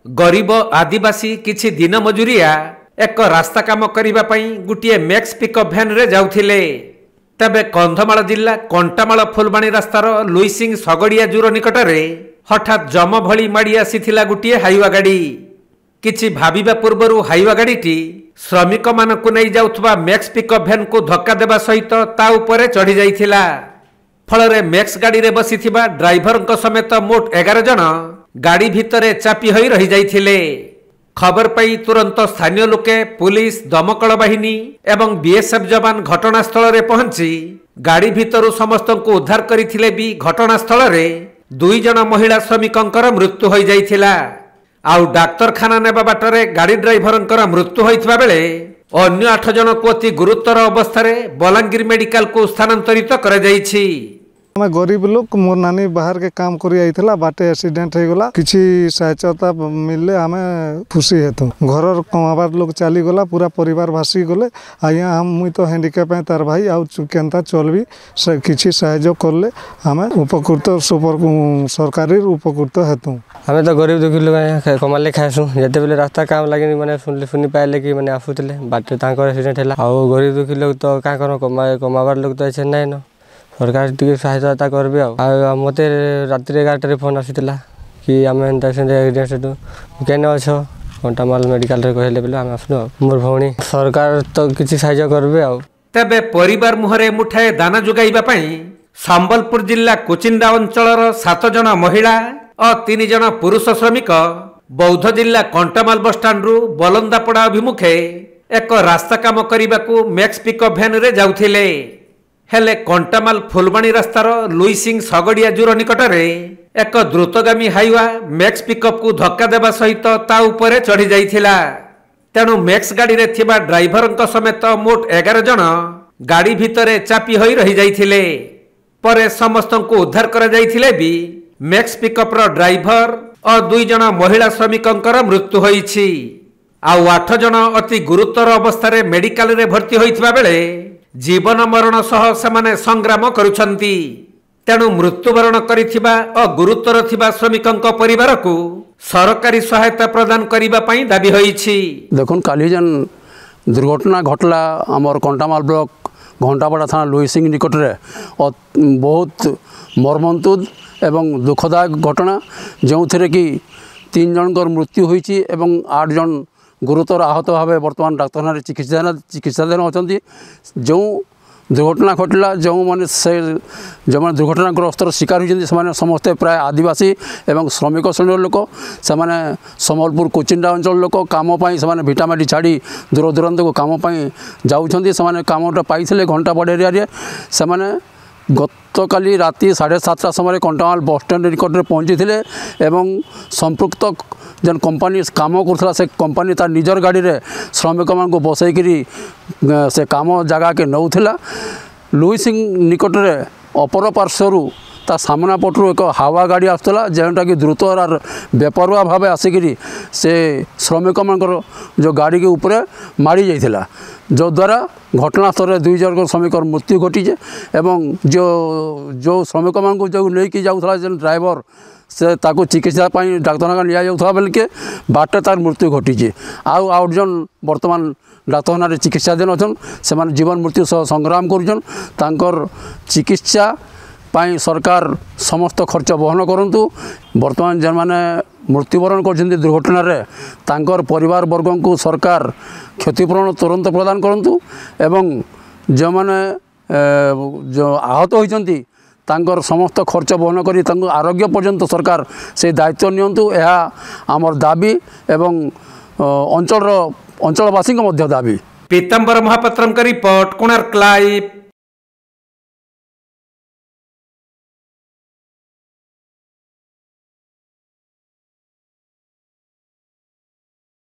गरीब आदिवासी किछि दिन मजुरिया एक रास्ता काम करिबा पई गुटिए मैक्स पिकअप भैन रे जाउथिले। तबे कंधमाल जिला कंटामाल फुलबाणी रास्तार लुईसिंग सगड़िया जूर निकटरे हठात जम भली माड़ी आसीथिला गुटिए हाईवा गाड़ी। किछि भाबिबा पूर्वरु हाईवा गाड़ीटी श्रमिक मानकु नै जाउथबा मैक्स पिकअप भैन को धक्का देबा सहित ता उपरे चढ़ी जाइथिला। फलरे मैक्स गाड़ी रे बसिथिबा ड्राइवरक समेत मोट 11 जन गाड़ी भितरे चापी होई रही जाइथिले। खबर पाई तुरंत स्थानीय लोके पुलिस दमकल बाहिनी एवं बीएसएफ जवान घटनास्थल रे पहुंची गाड़ी भितरु समस्त को उद्धार करथिले। भी घटनास्थल रे 2 जन महिला श्रमिकंकर मृत्यु होई जाइथिला। आउ डाक्तरखाना नेबा बाटरे गाड़ी ड्राइवरंकर मृत्यु होइथिबा बेले अन्य 8 जन को अति गुरुतर अवस्था रे बलांगीर मेडिकल को स्थानांतरित करा जाइछि। मैं गरीब लोग मोर नानी बाहर के काम करी आइथला बाटे एक्सीडेंट हो गला किछि सहायता मिलले हमें खुशी हेतु घर कमाबार लोग चली गला पूरा परिवार भासी गले। आया हम मुई तो हैंडिकैप है तार भाई आउ केनता चलबी से किछि सहायता करले हमें उपकृत सुपर सरकारी उपकृत हेतु। हमें तो गरीब दुखी लोग कमाले खाएसु जेते बेले रास्ता काम लागे माने सुनी पाइले कि माने आफुतले बाटे तांकर एक्सीडेंट हैला। आ गरीब दुखी लोग तो का कर कमाबार लोग तो एछे नै न सरकार टी सहायता करबे। आ मते रात्रि 11 फोन आसीला कि आम एक्सीडेंट केन अछ कंटामाल मेडिकल रे कहले बेले आम आसनु मोर भौणी सरकार तो किछि सहायता करबे। आ तबे परिवार मुहरे मुठाए दाना जुगाइबा पई संबलपुर जिला कुचिंडा अंचलर 7 जन महिला और 3 जन पुरुष श्रमिक बौद्ध जिला कंटामाल बस स्टैंड रु बलंदापड़ा अभिमुखे एक रास्ता काम करने मैक्स पिकअप भैन रे जाउथिले। हेले कंटामाल फुलबाणी रास्तार लुईसिंग सगड़िया जूर निकटरे एक द्रुतगामी हाईवा मैक्स पिकअप को धक्का देबा सहित ता उपरे चढ़ी जाइथिला। तेणु मैक्स गाड़ी रे थिबा ड्राइवरक समेत मोट 11 जन गाड़ी भितरे चापी होई रही जाइथिले। परे समस्त को उद्धार करा जाइथिले। भी मैक्स पिकअप रो ड्राइवर और 2 जन महिला श्रमिकंकर मृत्यु होईछि। आउ 8 जन अति गुरुतर अवस्था रे मेडिकल रे भर्ती होइथिबा बेले जीवन मरण सह सेमाने संग्राम करुछंती। तेणु मृत्युवरण करिथिबा और गुरुतर थिबा श्रमिकंक परिवार को सरकारी सहायता प्रदान करिबा पई दाबी होईछि। देखुन काली जन दुर्घटना घटला हमर कंटामाल ब्लॉक घंटापड़ा थाना लुईसिंग निकट रे बहुत मर्मन्तुद एवं दुखदायक घटना जो थे कि 3 जनकर मृत्यु होईछि एवं 8 जन गुरुतर आहत भाव बर्तमान डाक्तखाना चिकित्साधीन अच्छा। जो दुर्घटना घटला जो मैंने से जो मैंने दुर्घटनाग्रस्त शिकार होती समस्ते प्राय आदिवासी एवं श्रमिक श्रेणी लोक से संबलपुर कुचिंडा अंचल लोक काम से भिटामाटी छाड़ी दूर दूरांत को काम जाऊँच से कमटा पाई घंटापड़ एरिया से गतकाली राति 7:30 समय कंटामाल बस स्टैंड निकट में पहुँची एवं संपृक्त जन कंपनी काम करथला से कंपनी तार निजर गाड़ी रे श्रमिक मान को बसैकरी से काम जगह के नौथिला। लुईसिंग निकट रे अपर पार्श्वरू ता सामना पटरू एक हावा गाड़ी आसला जेनटा कि द्रुत और बेपरुआ भाव आसिकी से श्रमिक मान जो गाड़ी के ऊपर मारी जाइथिला जो द्वारा घटनास्थल 2 जन श्रमिक मृत्यु घटी एवं जो श्रमिक मान को जो लेकिन जाऊला जेन ड्राइवर से ताको चिकित्सा डाक्तखाना निया जाउथला बेल के बाटे तार मृत्यु घटी। आउ 8 जन वर्तमान डाक्तखाना चिकित्साधीन अछन से जीवन मृत्यु सह संग्राम करुछन। तांकर चिकित्सा पाई सरकार समस्त खर्च बहन करंतु। वर्तमान जन माने मृत्युवरण कर दुर्घटना रे तांकर परिवार वर्ग को सरकार क्षतिपूरण तुरंत प्रदान करंतु एवं जो माने जो आहत होइचंती तांकर समस्त खर्च बहन करी तांको आरोग्य पर्यंत सरकार से दायित्व नियंतु यह आमर दाबी एवं अंचलवासी दाबी। पीतांबर महापात्रम का रिपोर्ट कोणार्क लाइव।